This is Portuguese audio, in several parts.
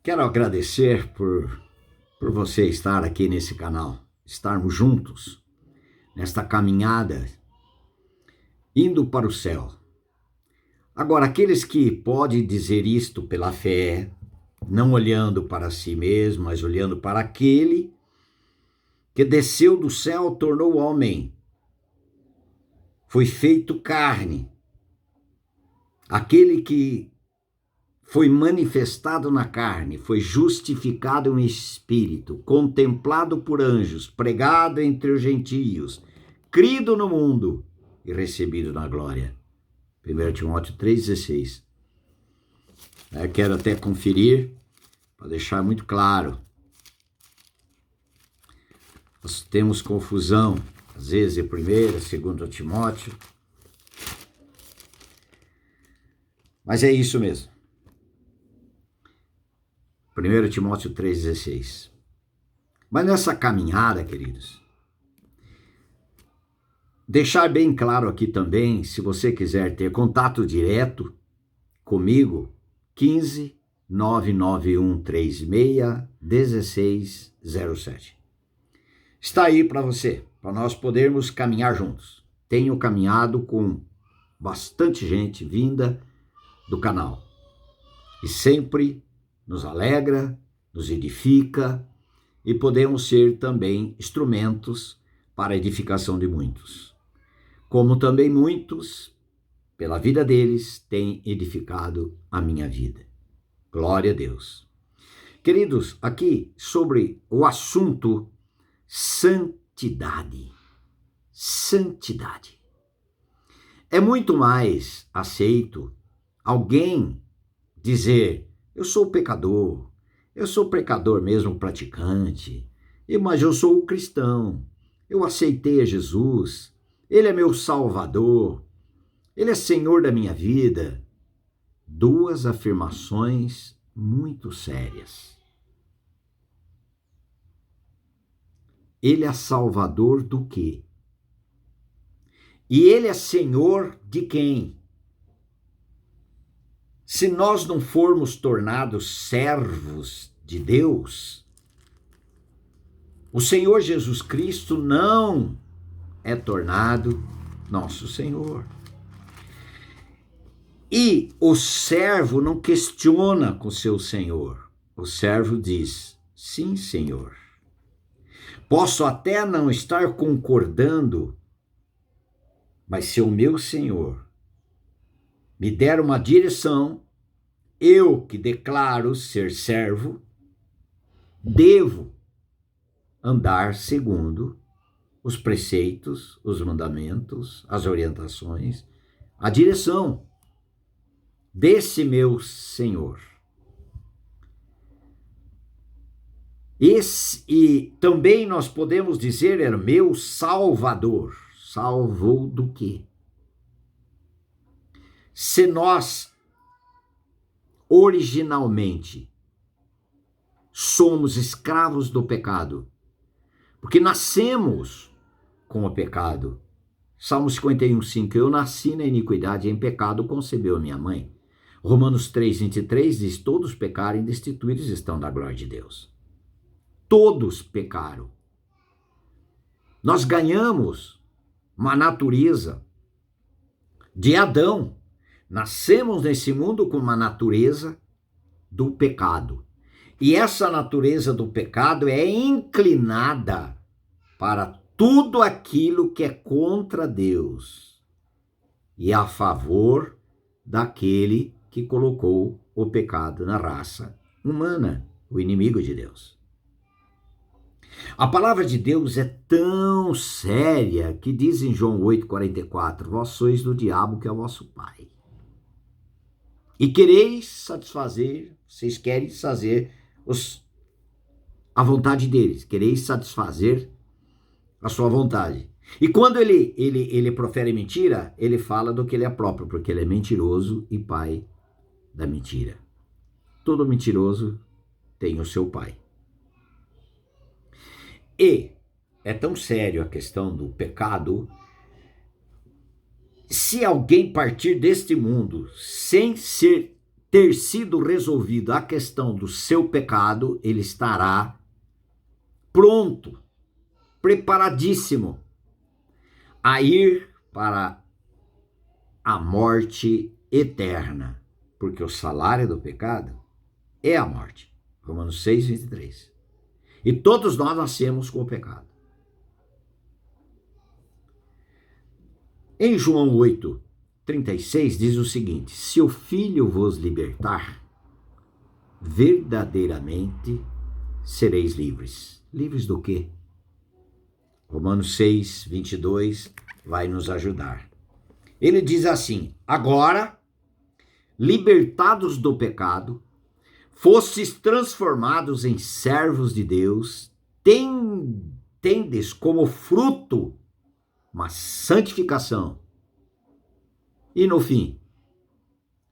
Quero agradecer por você estar aqui nesse canal, estarmos juntos nesta caminhada, indo para o céu. Agora, aqueles que podem dizer isto pela fé, não olhando para si mesmo, mas olhando para aquele que desceu do céu, tornou homem, foi feito carne, aquele que foi manifestado na carne, foi justificado em espírito, contemplado por anjos, pregado entre os gentios, crido no mundo e recebido na glória. 1 Timóteo 3,16. Quero até conferir, para deixar muito claro. Nós temos confusão, às vezes, em 1º, 2 Timóteo. Mas é isso mesmo. 1 Timóteo 3,16. Mas nessa caminhada, queridos, deixar bem claro aqui também, se você quiser ter contato direto comigo, 15 99136 1607. Está aí para você, para nós podermos caminhar juntos. Tenho caminhado com bastante gente vinda do canal e sempre nos alegra, nos edifica e podemos ser também instrumentos para a edificação de muitos. Como também muitos, pela vida deles, têm edificado a minha vida. Glória a Deus. Queridos, aqui sobre o assunto santidade. Santidade. É muito mais aceito alguém dizer: eu sou pecador mesmo praticante, mas eu sou cristão, eu aceitei a Jesus, Ele é meu Salvador, Ele é Senhor da minha vida. Duas afirmações muito sérias. Ele é Salvador do quê? E Ele é Senhor de quem? Se nós não formos tornados servos de Deus, o Senhor Jesus Cristo não é tornado nosso Senhor. E o servo não questiona com seu Senhor. O servo diz: sim, Senhor. Posso até não estar concordando, mas se o meu Senhor me der uma direção, eu que declaro ser servo, devo andar segundo os preceitos, os mandamentos, as orientações, a direção desse meu Senhor. E também nós podemos dizer, era meu Salvador. Salvou do quê? Se nós originalmente somos escravos do pecado, porque nascemos com o pecado. Salmo 51:5, eu nasci na iniquidade, em pecado concebeu a minha mãe. Romanos 3:23 diz, todos pecaram e destituídos estão da glória de Deus. Todos pecaram. Nós ganhamos uma natureza de Adão. Nascemos nesse mundo com uma natureza do pecado. E essa natureza do pecado é inclinada para tudo aquilo que é contra Deus e a favor daquele que colocou o pecado na raça humana, o inimigo de Deus. A palavra de Deus é tão séria que diz em João 8,44, vós sois do diabo que é o vosso pai. E quereis satisfazer, vocês querem fazer a vontade deles, quereis satisfazer a sua vontade. E quando ele profere mentira, ele fala do que ele é próprio, porque ele é mentiroso e pai da mentira. Todo mentiroso tem o seu pai. E é tão sério a questão do pecado, se alguém partir deste mundo sem ser ter sido resolvido a questão do seu pecado, ele estará pronto, preparadíssimo a ir para a morte eterna, porque o salário do pecado é a morte. Romanos 6, 23. E todos nós nascemos com o pecado. Em João 8, 36 diz o seguinte: se o Filho vos libertar, verdadeiramente sereis livres. Livres do quê? Romanos 6, 22 vai nos ajudar. Ele diz assim: agora, libertados do pecado, fostes transformados em servos de Deus, tendes como fruto uma santificação e, no fim,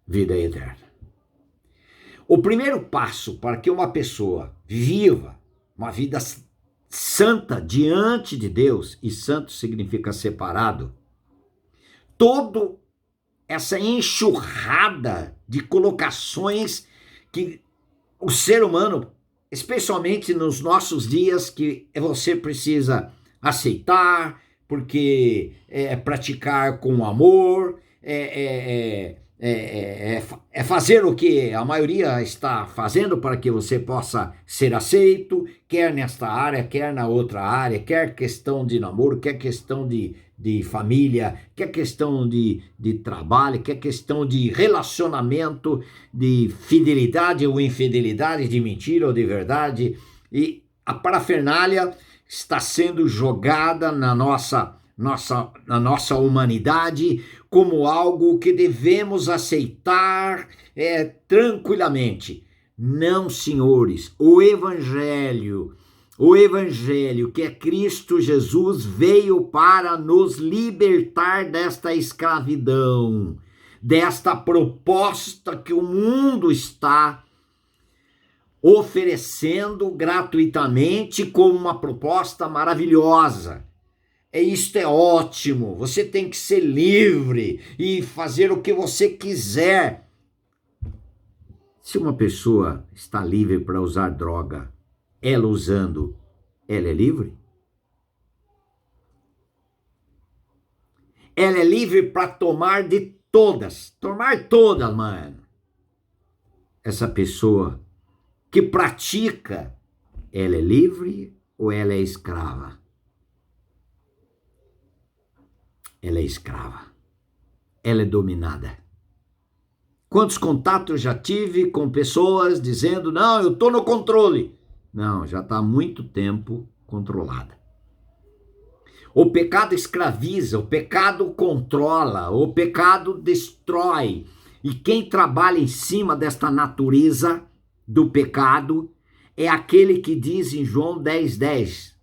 vida eterna. O primeiro passo para que uma pessoa viva uma vida santa diante de Deus, e santo significa separado, toda essa enxurrada de colocações que o ser humano, especialmente nos nossos dias, que você precisa aceitar, porque é praticar com amor, é fazer o que a maioria está fazendo para que você possa ser aceito, quer nesta área, quer na outra área, quer questão de namoro, quer questão de família, quer questão de trabalho, quer questão de relacionamento, de fidelidade ou infidelidade, de mentira ou de verdade. E a parafernália está sendo jogada na nossa humanidade como algo que devemos aceitar tranquilamente. Não, senhores, o Evangelho que é Cristo Jesus veio para nos libertar desta escravidão, desta proposta que o mundo está oferecendo gratuitamente como uma proposta maravilhosa. Isto é ótimo, você tem que ser livre e fazer o que você quiser. Se uma pessoa está livre para usar droga, ela usando, ela é livre? Ela é livre para tomar todas, mano. Essa pessoa que pratica, ela é livre ou ela é escrava? Ela é escrava. Ela é dominada. Quantos contatos eu já tive com pessoas dizendo: não, eu estou no controle. Não, já está há muito tempo controlada. O pecado escraviza, o pecado controla, o pecado destrói. E quem trabalha em cima desta natureza do pecado é aquele que diz em João 10, 10.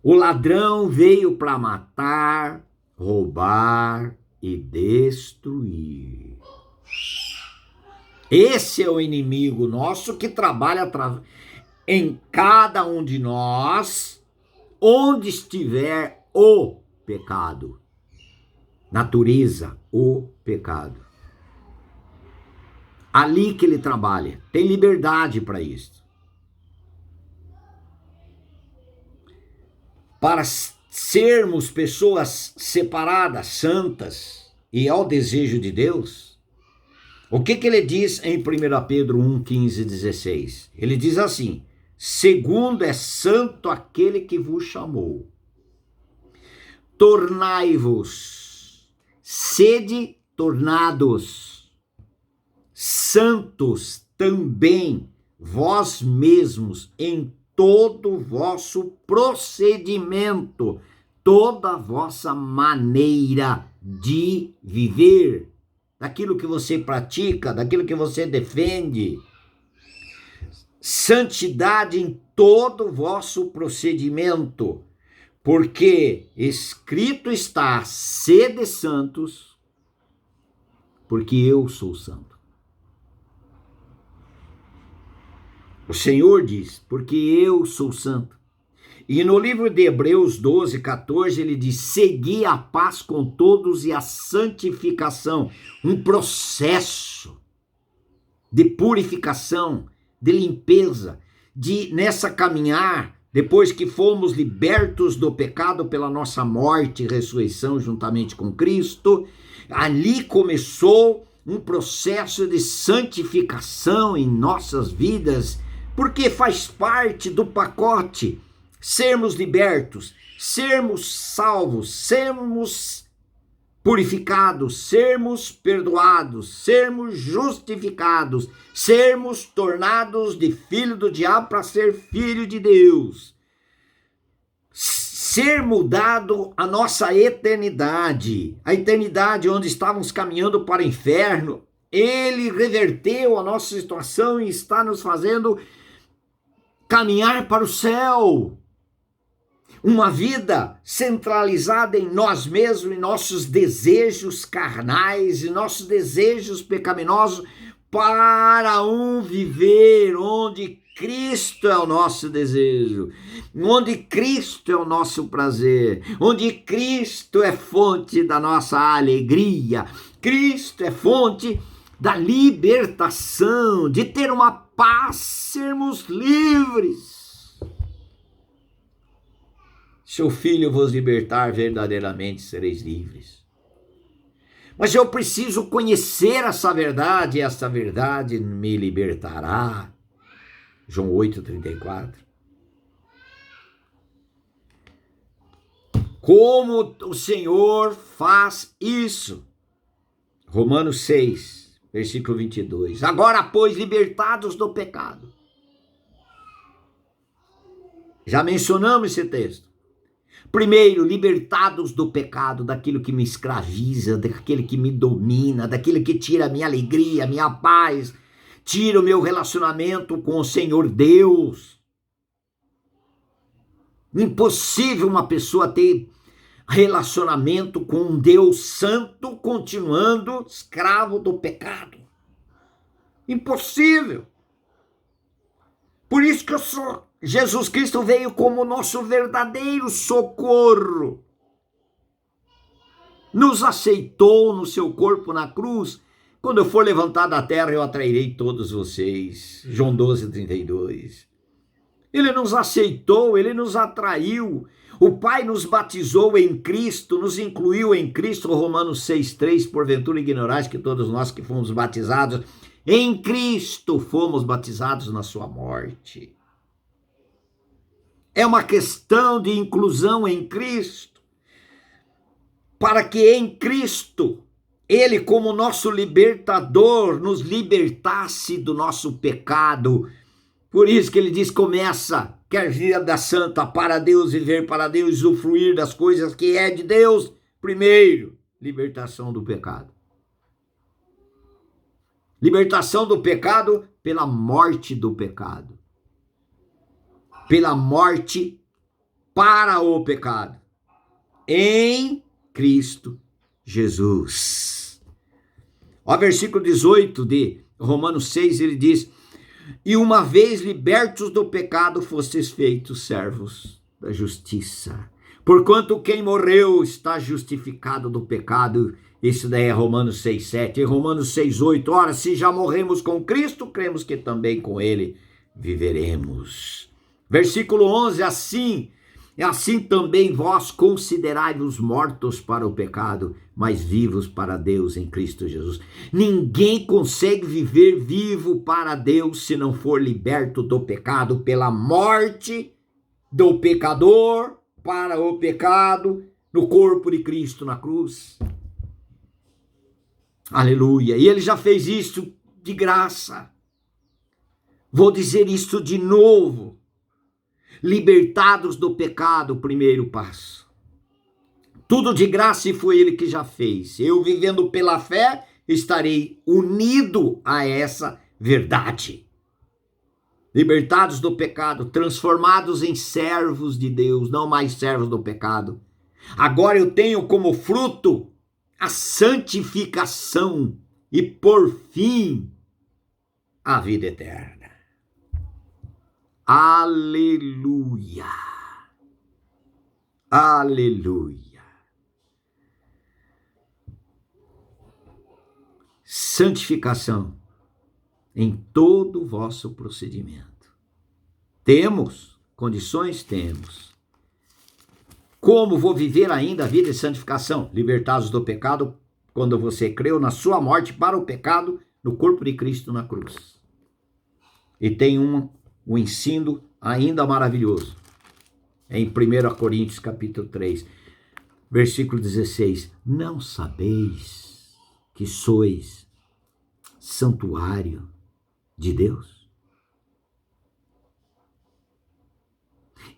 O ladrão veio para matar, roubar e destruir. Esse é o inimigo nosso que trabalha em cada um de nós, onde estiver o pecado. Natureza, o pecado. Ali que ele trabalha. Tem liberdade para isso. Para sermos pessoas separadas, santas e ao desejo de Deus, o que ele diz em 1 Pedro 1, 15 e 16? Ele diz assim: segundo é santo aquele que vos chamou, tornai-vos, sede tornados, santos também vós mesmos em todo o vosso procedimento, toda a vossa maneira de viver, daquilo que você pratica, daquilo que você defende. Santidade em todo o vosso procedimento, porque escrito está: sede santos, porque eu sou santo. O Senhor diz: porque eu sou santo. E no livro de Hebreus 12, 14, ele diz: segui a paz com todos e a santificação, um processo de purificação, de limpeza, de nessa caminhar, depois que fomos libertos do pecado pela nossa morte e ressurreição juntamente com Cristo, ali começou um processo de santificação em nossas vidas, porque faz parte do pacote sermos libertos, sermos salvos, sermos purificados, sermos perdoados, sermos justificados, sermos tornados de filho do diabo para ser filho de Deus, ser mudado a nossa eternidade, a eternidade onde estávamos caminhando para o inferno. Ele reverteu a nossa situação e está nos fazendo caminhar para o céu. Uma vida centralizada em nós mesmos, em nossos desejos carnais, em nossos desejos pecaminosos, para um viver onde Cristo é o nosso desejo, onde Cristo é o nosso prazer, onde Cristo é fonte da nossa alegria, Cristo é fonte da libertação, de ter uma paz, sermos livres. Se o Filho vos libertar, verdadeiramente sereis livres. Mas eu preciso conhecer essa verdade, e essa verdade me libertará. João 8,34. Como o Senhor faz isso? Romanos 6, versículo 22. Agora, pois, libertados do pecado. Já mencionamos esse texto. Primeiro, libertados do pecado, daquilo que me escraviza, daquele que me domina, daquele que tira a minha alegria, a minha paz, tira o meu relacionamento com o Senhor Deus. Impossível uma pessoa ter relacionamento com um Deus santo continuando escravo do pecado. Impossível. Por isso que Jesus Cristo veio como nosso verdadeiro socorro. Nos aceitou no seu corpo na cruz. Quando eu for levantar da terra, eu atrairei todos vocês. João 12:32. Ele nos aceitou, ele nos atraiu. O Pai nos batizou em Cristo, nos incluiu em Cristo. Romanos 6:3. Porventura ignorais que todos nós que fomos batizados em Cristo fomos batizados na sua morte. É uma questão de inclusão em Cristo, para que em Cristo, Ele como nosso libertador, nos libertasse do nosso pecado. Por isso que ele diz, começa, quer vida santa para Deus, viver para Deus, usufruir das coisas que é de Deus. Primeiro, libertação do pecado. Libertação do pecado pela morte do pecado. Pela morte para o pecado. Em Cristo Jesus. Ó, versículo 18 de Romanos 6, ele diz: e uma vez libertos do pecado, fostes feitos servos da justiça. Porquanto quem morreu está justificado do pecado. Isso daí é Romanos 6:7. Em Romanos 6:8, ora, se já morremos com Cristo, cremos que também com Ele viveremos. Versículo 11, assim também vós considerai-vos mortos para o pecado, mas vivos para Deus em Cristo Jesus. Ninguém consegue viver vivo para Deus se não for liberto do pecado pela morte do pecador para o pecado no corpo de Cristo na cruz. Aleluia. E ele já fez isso de graça. Vou dizer isso de novo. Libertados do pecado, primeiro passo. Tudo de graça e foi ele que já fez. Eu, vivendo pela fé, estarei unido a essa verdade. Libertados do pecado, transformados em servos de Deus, não mais servos do pecado. Agora eu tenho como fruto a santificação e, por fim, a vida eterna. Aleluia! Aleluia. Santificação em todo o vosso procedimento. Temos condições? Temos. Como vou viver ainda a vida de santificação? Libertados do pecado, quando você creu na sua morte para o pecado, no corpo de Cristo na cruz. E tem um ensino ainda maravilhoso. Em 1 Coríntios capítulo 3, versículo 16. Não sabeis que sois santuário de Deus?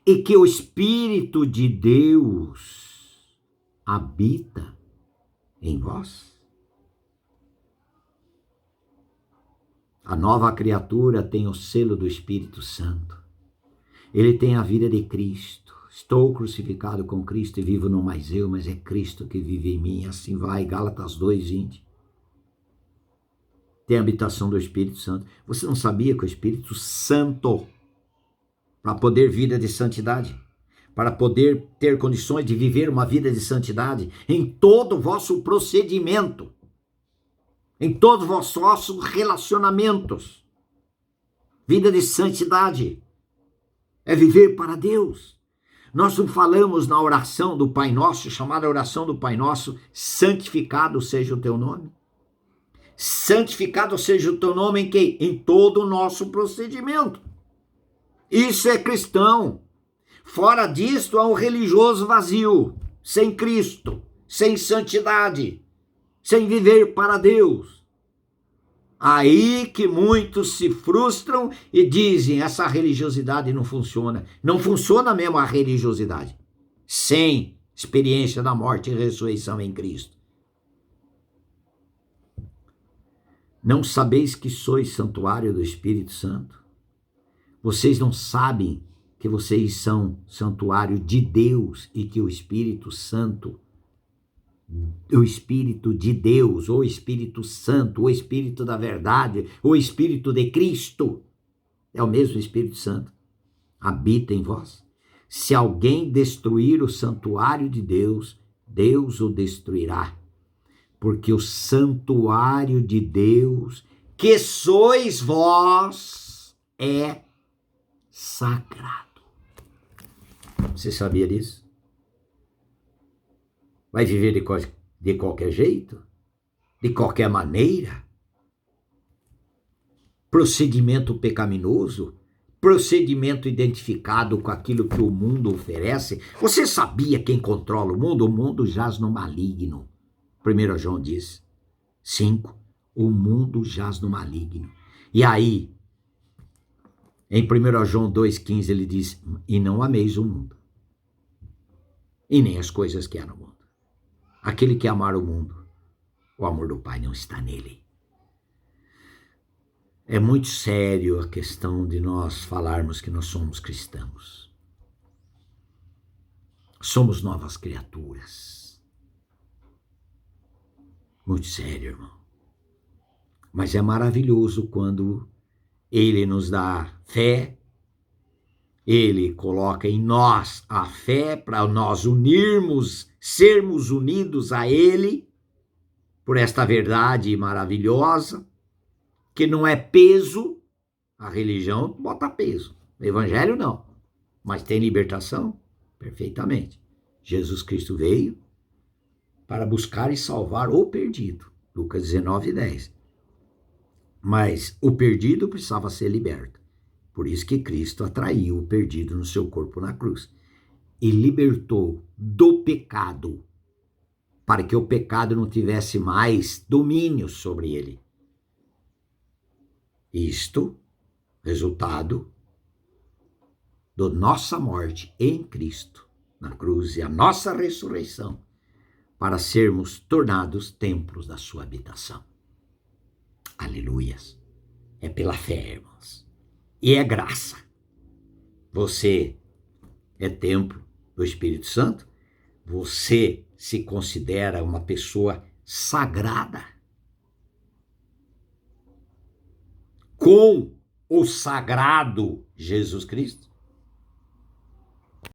E que o Espírito de Deus habita em vós? A nova criatura tem o selo do Espírito Santo. Ele tem a vida de Cristo. Estou crucificado com Cristo e vivo não mais eu, mas é Cristo que vive em mim. Assim vai, Gálatas 2:20. Tem a habitação do Espírito Santo. Você não sabia que o Espírito Santo, para poder vida de santidade, para poder ter condições de viver uma vida de santidade em todo o vosso procedimento, em todos os vossos relacionamentos, vida de santidade, é viver para Deus. Nós não falamos na oração do Pai Nosso, chamada oração do Pai Nosso, santificado seja o teu nome. Santificado seja o teu nome em quê? Em todo o nosso procedimento. Isso é cristão. Fora disto, é um religioso vazio, sem Cristo, sem santidade, sem viver para Deus. Aí que muitos se frustram e dizem, essa religiosidade não funciona. Não funciona mesmo a religiosidade, sem experiência da morte e ressurreição em Cristo. Não sabeis que sois santuário do Espírito Santo? Vocês não sabem que vocês são santuário de Deus e que o Espírito Santo, o Espírito de Deus, o Espírito Santo, o Espírito da verdade, o Espírito de Cristo, é o mesmo Espírito Santo, habita em vós. Se alguém destruir o santuário de Deus, Deus o destruirá. Porque o santuário de Deus, que sois vós, é sagrado. Você sabia disso? Vai viver de qualquer jeito? De qualquer maneira? Procedimento pecaminoso? Procedimento identificado com aquilo que o mundo oferece? Você sabia quem controla o mundo? O mundo jaz no maligno. 1 João diz, 5, o mundo jaz no maligno. E aí, em 1 João 2,15 ele diz, e não ameis o mundo, e nem as coisas que há no mundo. Aquele que amar o mundo, o amor do Pai não está nele. É muito sério a questão de nós falarmos que nós somos cristãos. Somos novas criaturas. Muito sério, irmão. Mas é maravilhoso quando Ele nos dá fé, Ele coloca em nós a fé para nós unirmos, sermos unidos a Ele, por esta verdade maravilhosa, que não é peso, a religião bota peso, o evangelho não, mas tem libertação, perfeitamente. Jesus Cristo veio para buscar e salvar o perdido. Lucas 19:10. Mas o perdido precisava ser liberto. Por isso que Cristo atraiu o perdido no seu corpo na cruz. E libertou do pecado, para que o pecado não tivesse mais domínio sobre ele. Isto, resultado da nossa morte em Cristo, na cruz, e a nossa ressurreição, para sermos tornados templos da sua habitação. Aleluias. É pela fé, irmãos. E é graça. Você é templo do Espírito Santo? Você se considera uma pessoa sagrada? Com o sagrado Jesus Cristo?